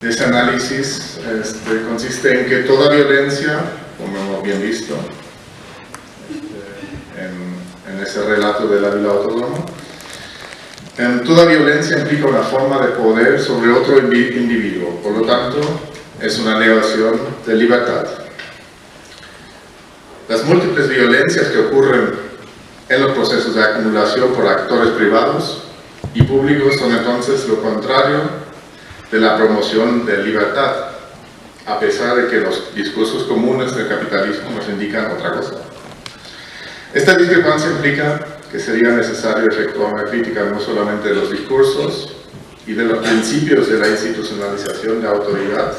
Ese análisis consiste en que toda violencia, como hemos bien visto en ese relato de la Vila Autónoma, toda violencia implica una forma de poder sobre otro individuo, por lo tanto es una negación de libertad. Las múltiples violencias que ocurren en los procesos de acumulación por actores privados y públicos son entonces lo contrario de la promoción de libertad, a pesar de que los discursos comunes del capitalismo nos indican otra cosa. Esta discrepancia implica que sería necesario efectuar una crítica no solamente de los discursos y de los principios de la institucionalización de autoridad,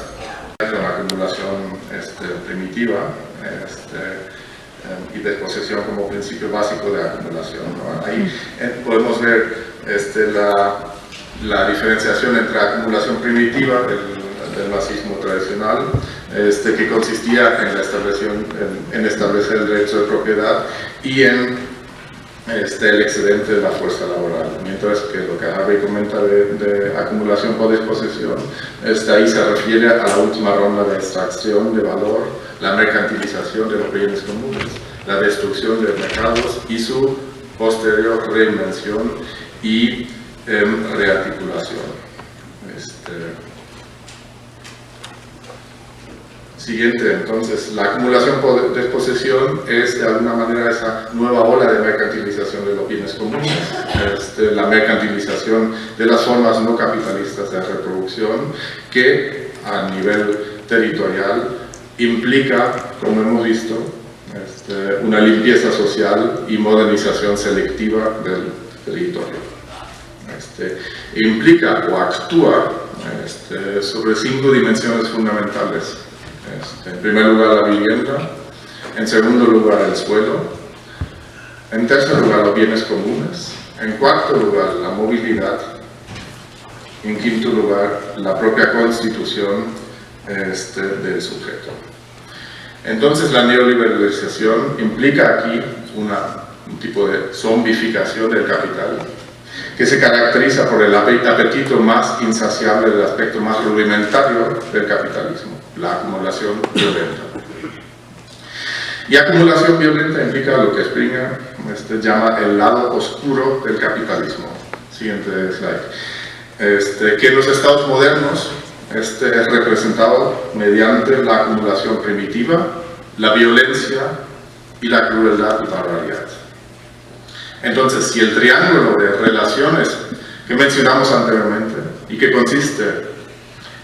con la acumulación primitiva y desposesión como principio básico de acumulación, ¿no? Ahí podemos ver la diferenciación entre acumulación primitiva del marxismo tradicional, que consistía en establecer el derecho de propiedad y en el excedente de la fuerza laboral, mientras que lo que Harvey comenta de acumulación por disposesión, ahí se refiere a la última ronda de extracción de valor, la mercantilización de los bienes comunes, la destrucción de mercados y su posterior reinvención y rearticulación. Siguiente, entonces, la acumulación por desposesión es de alguna manera esa nueva ola de mercantilización de los bienes comunes, la mercantilización de las formas no capitalistas de reproducción que a nivel territorial implica, como hemos visto, una limpieza social y modernización selectiva del territorio. Implica o actúa sobre 5 dimensiones fundamentales. En primer lugar, la vivienda; en segundo lugar, el suelo; en tercer lugar, los bienes comunes; en cuarto lugar, la movilidad; en quinto lugar, la propia constitución del sujeto. Entonces, la neoliberalización implica aquí un tipo de zombificación del capital, que se caracteriza por el apetito más insaciable del aspecto más rudimentario del capitalismo, la acumulación violenta. Y acumulación violenta implica lo que Springer llama el lado oscuro del capitalismo. Siguiente slide. Que en los estados modernos es representado mediante la acumulación primitiva, la violencia y la crueldad y barbaridad. Entonces, si el triángulo de relaciones que mencionamos anteriormente y que consiste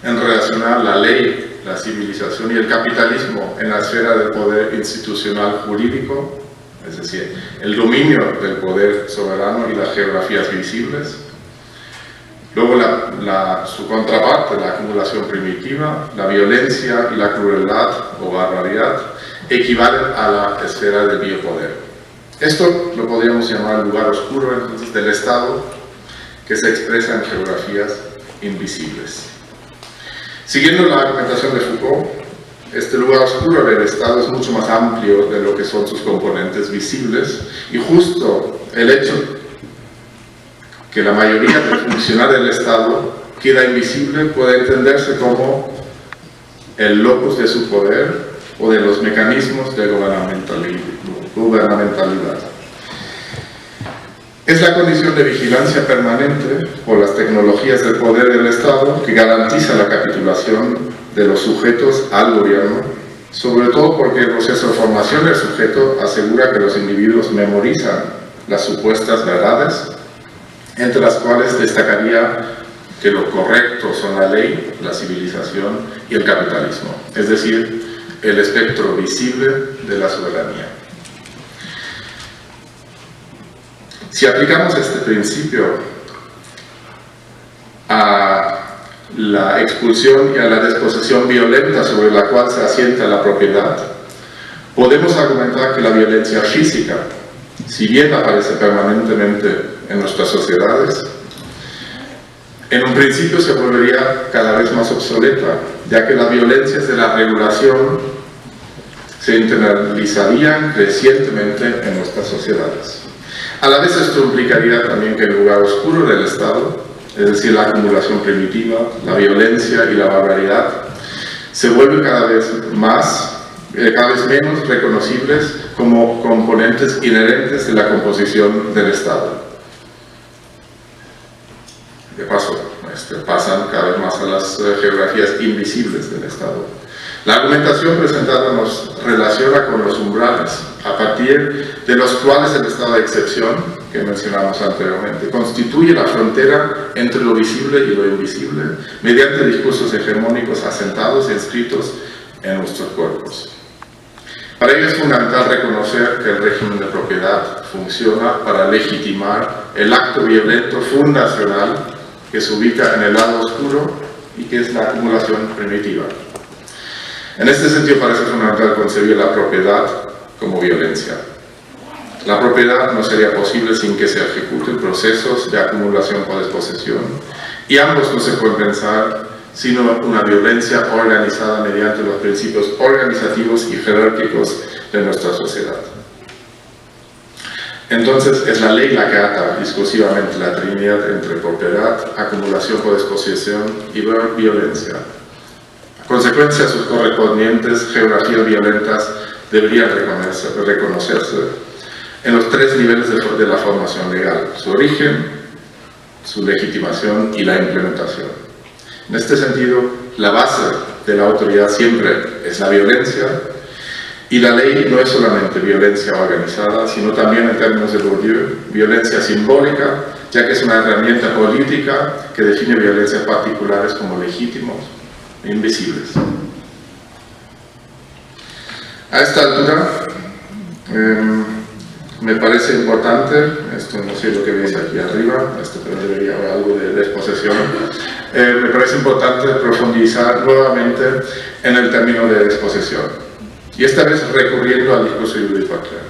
en relacionar la ley, la civilización y el capitalismo en la esfera del poder institucional jurídico, es decir, el dominio del poder soberano y las geografías visibles, luego su contraparte, la acumulación primitiva, la violencia y la crueldad o barbaridad, equivalen a la esfera del biopoder. Esto lo podríamos llamar el lugar oscuro entonces del Estado, que se expresa en geografías invisibles. Siguiendo la argumentación de Foucault, este lugar oscuro del Estado es mucho más amplio de lo que son sus componentes visibles, y justo el hecho que la mayoría del funcionar del Estado queda invisible puede entenderse como el locus de su poder o de los mecanismos de gubernamentalidad. Es la condición de vigilancia permanente por las tecnologías del poder del Estado que garantiza la capitulación de los sujetos al gobierno, sobre todo porque el proceso de formación del sujeto asegura que los individuos memorizan las supuestas verdades, entre las cuales destacaría que lo correcto son la ley, la civilización y el capitalismo, es decir, el espectro visible de la soberanía. Si aplicamos este principio a la expulsión y a la desposesión violenta sobre la cual se asienta la propiedad, podemos argumentar que la violencia física, si bien aparece permanentemente en nuestras sociedades, en un principio se volvería cada vez más obsoleta, ya que las violencias de la regulación se internalizarían crecientemente en nuestras sociedades. A la vez esto implicaría también que el lugar oscuro del Estado es decir, la acumulación primitiva, la violencia y la barbaridad, se vuelven cada vez menos reconocibles como componentes inherentes de la composición del Estado. De paso, pasan cada vez más a las geografías invisibles del Estado. La argumentación presentada nos relaciona con los umbrales, a partir de los cuales el estado de excepción, que mencionamos anteriormente, constituye la frontera entre lo visible y lo invisible, mediante discursos hegemónicos asentados e inscritos en nuestros cuerpos. Para ello es fundamental reconocer que el régimen de propiedad funciona para legitimar el acto violento fundacional que se ubica en el lado oscuro y que es la acumulación primitiva. En este sentido parece fundamental concebir la propiedad como violencia. La propiedad no sería posible sin que se ejecuten procesos de acumulación o desposesión, y ambos no se pueden pensar sino una violencia organizada mediante los principios organizativos y jerárquicos de nuestra sociedad. Entonces es la ley la que ata discursivamente la trinidad entre propiedad, acumulación o desposesión y violencia. A consecuencia, sus correspondientes geografías violentas deberían reconocerse en los tres niveles de la formación legal: su origen, su legitimación y la implementación. En este sentido, la base de la autoridad siempre es la violencia, y la ley no es solamente violencia organizada, sino también, en términos de Bourdieu, violencia simbólica, ya que es una herramienta política que define violencias particulares como legítimos e invisibles. A esta altura, me parece importante, no sé lo que veis aquí arriba, pero debería haber algo de desposesión, me parece importante profundizar nuevamente en el término de desposesión, y esta vez recurriendo al discurso de Judith Butler.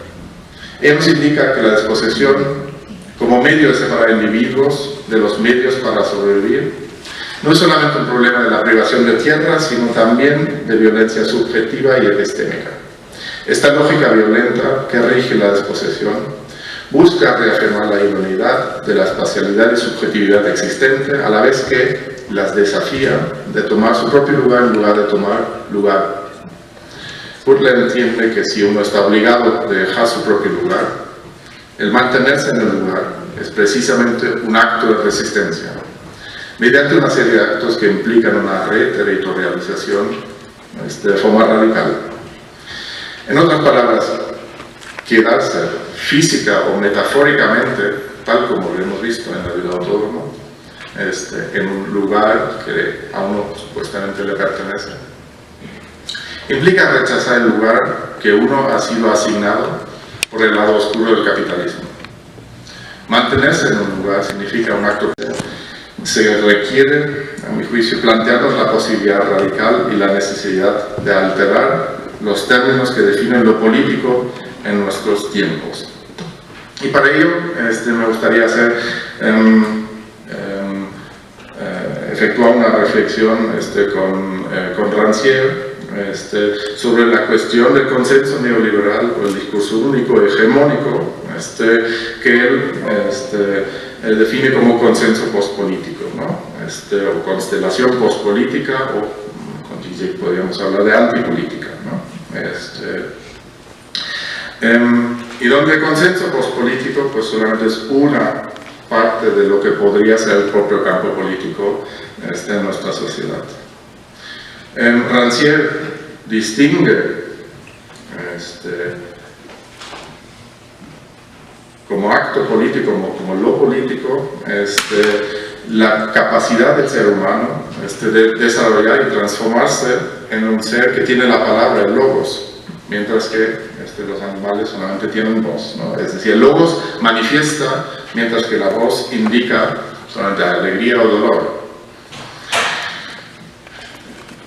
Ella nos indica que la desposesión, como medio de separar individuos de los medios para sobrevivir, no es solamente un problema de la privación de tierras, sino también de violencia subjetiva y epistémica. Esta lógica violenta que rige la desposesión busca reafirmar la idoneidad de la espacialidad y subjetividad existente, a la vez que las desafía de tomar su propio lugar en lugar de tomar lugar. Butler entiende que si uno está obligado a dejar su propio lugar, el mantenerse en el lugar es precisamente un acto de resistencia, mediante una serie de actos que implican una reterritorialización de forma radical. En otras palabras, quedarse física o metafóricamente, tal como lo hemos visto en la vida autónoma, en un lugar que a uno supuestamente le pertenece, implica rechazar el lugar que uno ha sido asignado por el lado oscuro del capitalismo. Mantenerse en un lugar significa un acto que se requiere, a mi juicio, plantearnos la posibilidad radical y la necesidad de alterar los términos que definen lo político en nuestros tiempos. Y para ello me gustaría efectuar una reflexión con Rancière sobre la cuestión del consenso neoliberal o el discurso único hegemónico que él define como consenso postpolítico, ¿no? O constelación postpolítica, o con Zizek podríamos hablar de antipolítica, ¿no? Y donde el consenso postpolítico pues solamente es una parte de lo que podría ser el propio campo político en nuestra sociedad. Rancière distingue como acto político, como lo político, la capacidad del ser humano de desarrollar y transformarse en un ser que tiene la palabra, el logos, mientras que los animales solamente tienen voz, ¿no? Es decir, el logos manifiesta, mientras que la voz indica solamente alegría o dolor.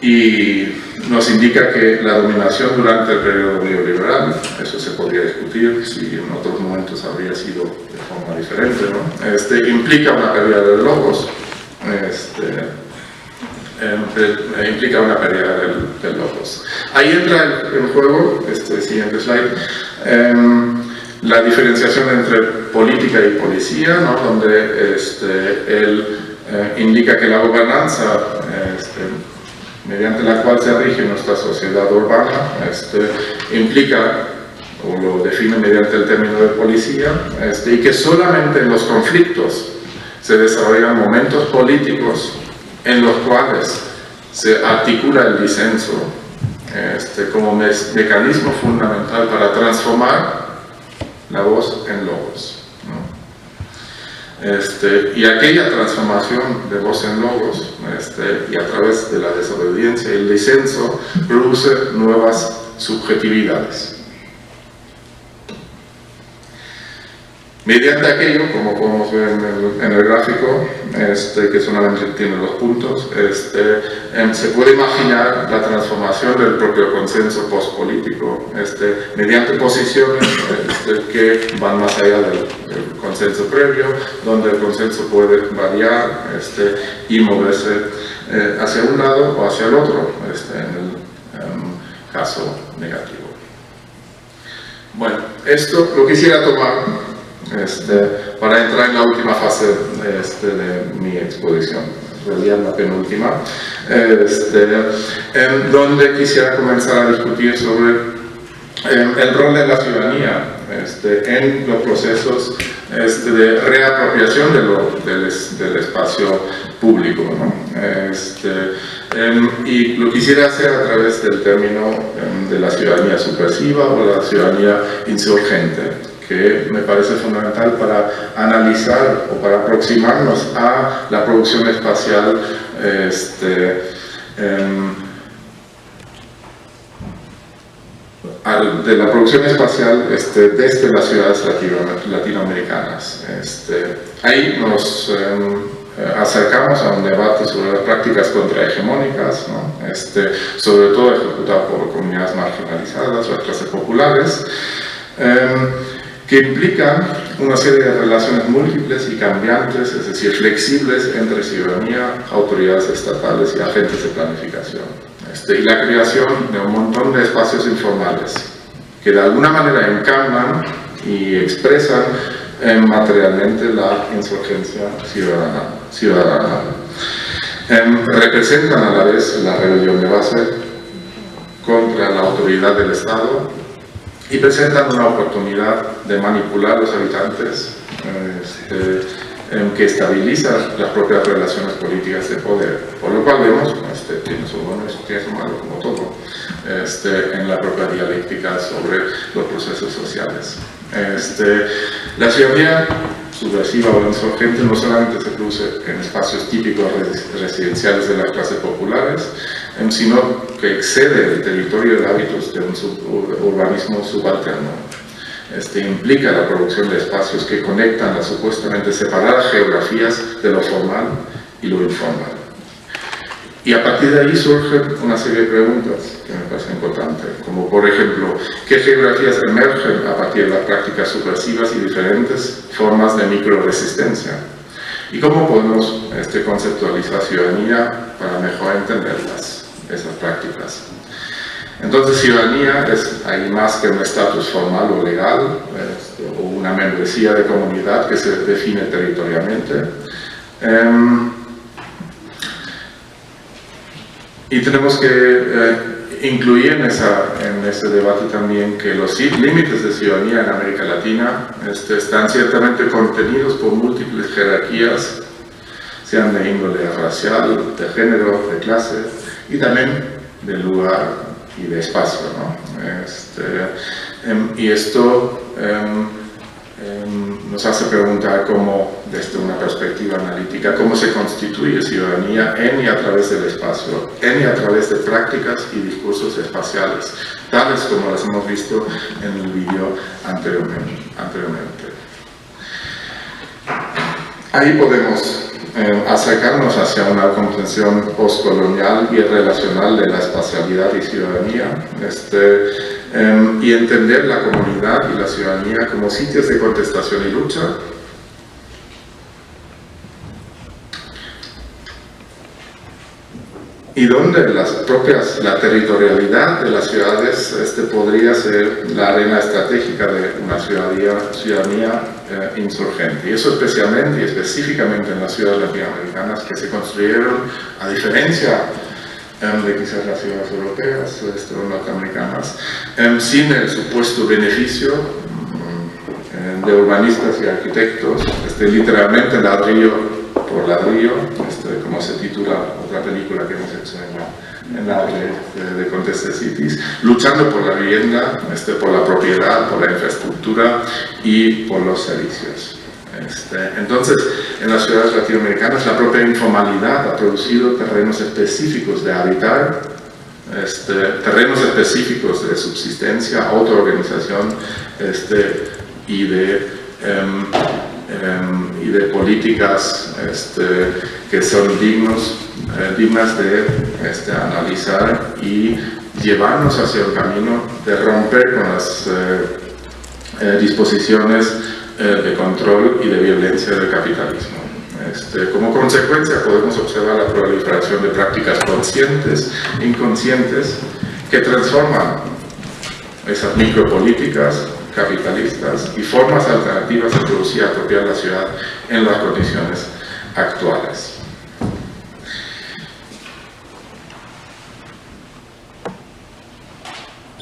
Y nos indica que la dominación durante el periodo neoliberal, eso se podría discutir si en otros momentos habría sido de forma diferente, ¿no? Implica una pérdida de logos, implica una pérdida del logos. Ahí entra en juego, siguiente slide, la diferenciación entre política y policía, ¿no? Donde él indica que la gobernanza mediante la cual se rige nuestra sociedad urbana implica, o lo define mediante el término de policía, y que solamente en los conflictos se desarrollan momentos políticos en los cuales se articula el disenso como mecanismo fundamental para transformar la voz en logos, ¿no? Y aquella transformación de voz en logos, y a través de la desobediencia y el disenso, produce nuevas subjetividades. Mediante aquello, como podemos ver en el gráfico, que solamente tiene los puntos, se puede imaginar la transformación del propio consenso postpolítico mediante posiciones que van más allá del consenso previo, donde el consenso puede variar y moverse hacia un lado o hacia el otro, en el caso negativo. Bueno, esto lo quisiera tomar para entrar en la última fase de mi exposición, en realidad la penúltima, en donde quisiera comenzar a discutir sobre el rol de la ciudadanía en los procesos de reapropiación del espacio público, ¿no? Y lo quisiera hacer a través del término de la ciudadanía subversiva o la ciudadanía insurgente, que me parece fundamental para analizar o para aproximarnos a la producción espacial de la producción espacial desde las ciudades latinoamericanas. Ahí nos acercamos a un debate sobre las prácticas contrahegemónicas, ¿no? Sobre todo ejecutado por comunidades marginalizadas, las clases populares, que implican una serie de relaciones múltiples y cambiantes, es decir, flexibles entre ciudadanía, autoridades estatales y agentes de planificación. Y la creación de un montón de espacios informales que de alguna manera encarnan y expresan materialmente la insurgencia ciudadana. Representan a la vez la rebelión de base contra la autoridad del Estado y presentan una oportunidad de manipular a los habitantes que estabiliza las propias relaciones políticas de poder, por lo cual vemos, tiene su bueno y tiene su malo, como todo, en la propia dialéctica sobre los procesos sociales. La ciudadanía subversiva o insurgente no solamente se produce en espacios típicos residenciales de las clases populares, sino que excede el territorio de hábitos de un urbanismo subalterno. Implica la producción de espacios que conectan las supuestamente separadas geografías de lo formal y lo informal. Y a partir de ahí surgen una serie de preguntas que me parecen importantes, como por ejemplo, ¿qué geografías emergen a partir de las prácticas subversivas y diferentes formas de microresistencia? ¿Y cómo podemos conceptualizar ciudadanía para mejor entenderlas, esas prácticas? Entonces, ciudadanía es ahí más que un estatus formal o legal, o una membresía de comunidad que se define territorialmente. Y tenemos que incluir en ese debate también que los límites de ciudadanía en América Latina están ciertamente contenidos por múltiples jerarquías, sean de índole racial, de género, de clase, y también de lugar y de espacio, ¿no? Y esto nos hace preguntar cómo, desde una perspectiva analítica, cómo se constituye ciudadanía en y a través del espacio, en y a través de prácticas y discursos espaciales, tales como las hemos visto en el vídeo anteriormente. Ahí podemos acercarnos hacia una comprensión postcolonial y relacional de la espacialidad y ciudadanía, y entender la comunidad y la ciudadanía como sitios de contestación y lucha, y donde la territorialidad de las ciudades podría ser la arena estratégica de una ciudadanía insurgente. Y eso especialmente y específicamente en las ciudades latinoamericanas que se construyeron, a diferencia de quizás las ciudades europeas o norteamericanas, sin el supuesto beneficio de urbanistas y arquitectos, literalmente ladrillo por ladrillo, como se titula otra película que hemos hecho en la de Contest Cities, luchando por la vivienda, por la propiedad, por la infraestructura y por los servicios. Entonces, en las ciudades latinoamericanas la propia informalidad ha producido terrenos específicos de habitar, terrenos específicos de subsistencia, autoorganización y de políticas que son dignas de analizar y llevarnos hacia el camino de romper con las disposiciones de control y de violencia del capitalismo. Como consecuencia podemos observar la proliferación de prácticas conscientes e inconscientes que transforman esas micropolíticas capitalistas y formas alternativas de producir y apropiar la ciudad en las condiciones actuales.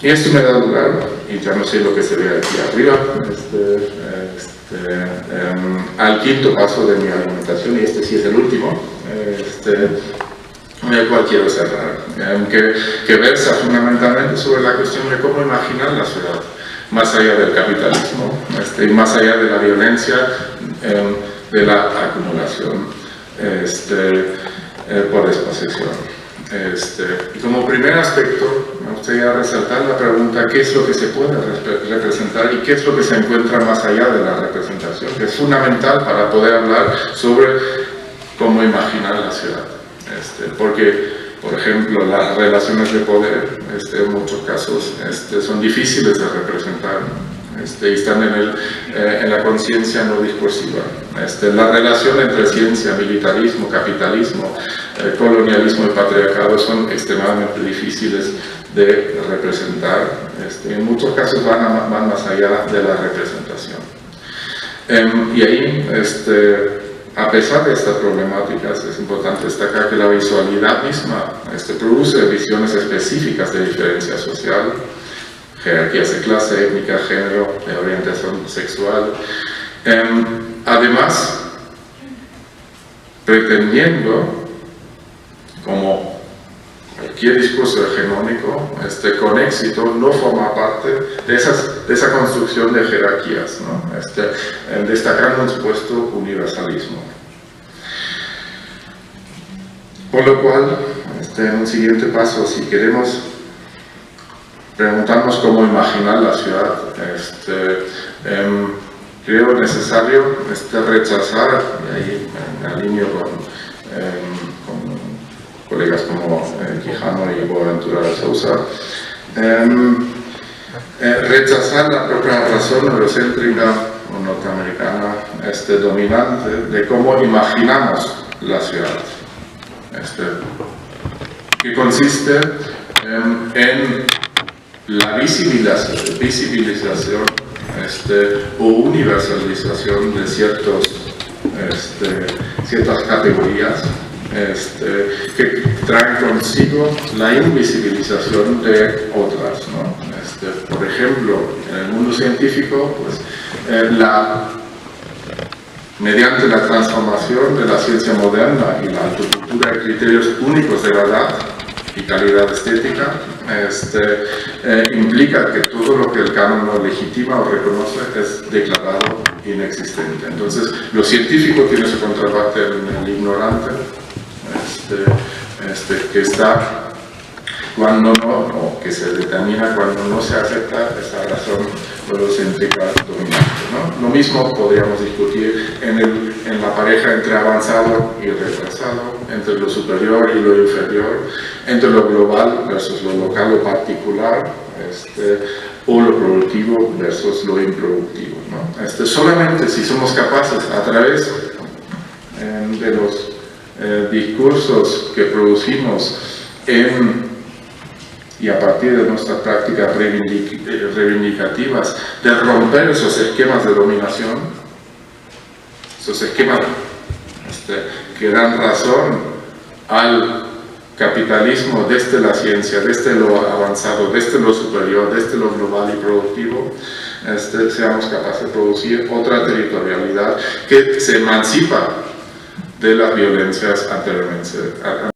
Y esto me da lugar, y ya no sé lo que se ve aquí arriba, al quinto paso de mi argumentación, y este sí es el último, el cual quiero cerrar, que versa fundamentalmente sobre la cuestión de cómo imaginar la ciudad, más allá del capitalismo, y más allá de la violencia, de la acumulación por desposesión. Y como primer aspecto, me gustaría resaltar la pregunta: ¿qué es lo que se puede representar y qué es lo que se encuentra más allá de la representación? Que es fundamental para poder hablar sobre cómo imaginar la ciudad. Porque, por ejemplo, las relaciones de poder, en muchos casos, son difíciles de representar. Y están en la conciencia no discursiva. La relación entre ciencia, militarismo, capitalismo, colonialismo y patriarcado son extremadamente difíciles de representar. En muchos casos van más allá de la representación. Y ahí, a pesar de estas problemáticas, es importante destacar que la visualidad misma produce visiones específicas de diferencia social, jerarquías de clase, étnica, género, de orientación sexual. Además, pretendiendo, como cualquier discurso hegemónico, con éxito, no forma parte de esa construcción de jerarquías, ¿no? Destacando un supuesto universalismo. Por lo cual, en un siguiente paso, si queremos preguntarnos cómo imaginar la ciudad, creo necesario rechazar, y ahí me alineo con colegas como Quijano y Boaventura de Sousa, rechazar la propia razón eurocéntrica o norteamericana dominante de cómo imaginamos la ciudad, que consiste en la visibilización o universalización de ciertas categorías que traen consigo la invisibilización de otras, ¿no? Por ejemplo, en el mundo científico, pues, mediante la transformación de la ciencia moderna y la autocultura de criterios únicos de verdad y calidad estética, implica que todo lo que el canon no legitima o reconoce es declarado inexistente. Entonces, lo científico tiene su contraparte en el ignorante, que está cuando no, o que se determina cuando no se acepta esa razón eurocéntrica dominante, ¿no? Lo mismo podríamos discutir en la pareja entre avanzado y retrasado, entre lo superior y lo inferior, entre lo global versus lo local o particular, o lo productivo versus lo improductivo, ¿no? Solamente si somos capaces, a través de los discursos que producimos y a partir de nuestras prácticas reivindicativas, de romper esos esquemas de dominación, esos esquemas que dan razón al capitalismo desde la ciencia, desde lo avanzado, desde lo superior, desde lo global y productivo, seamos capaces de producir otra territorialidad que se emancipa de las violencias anteriormente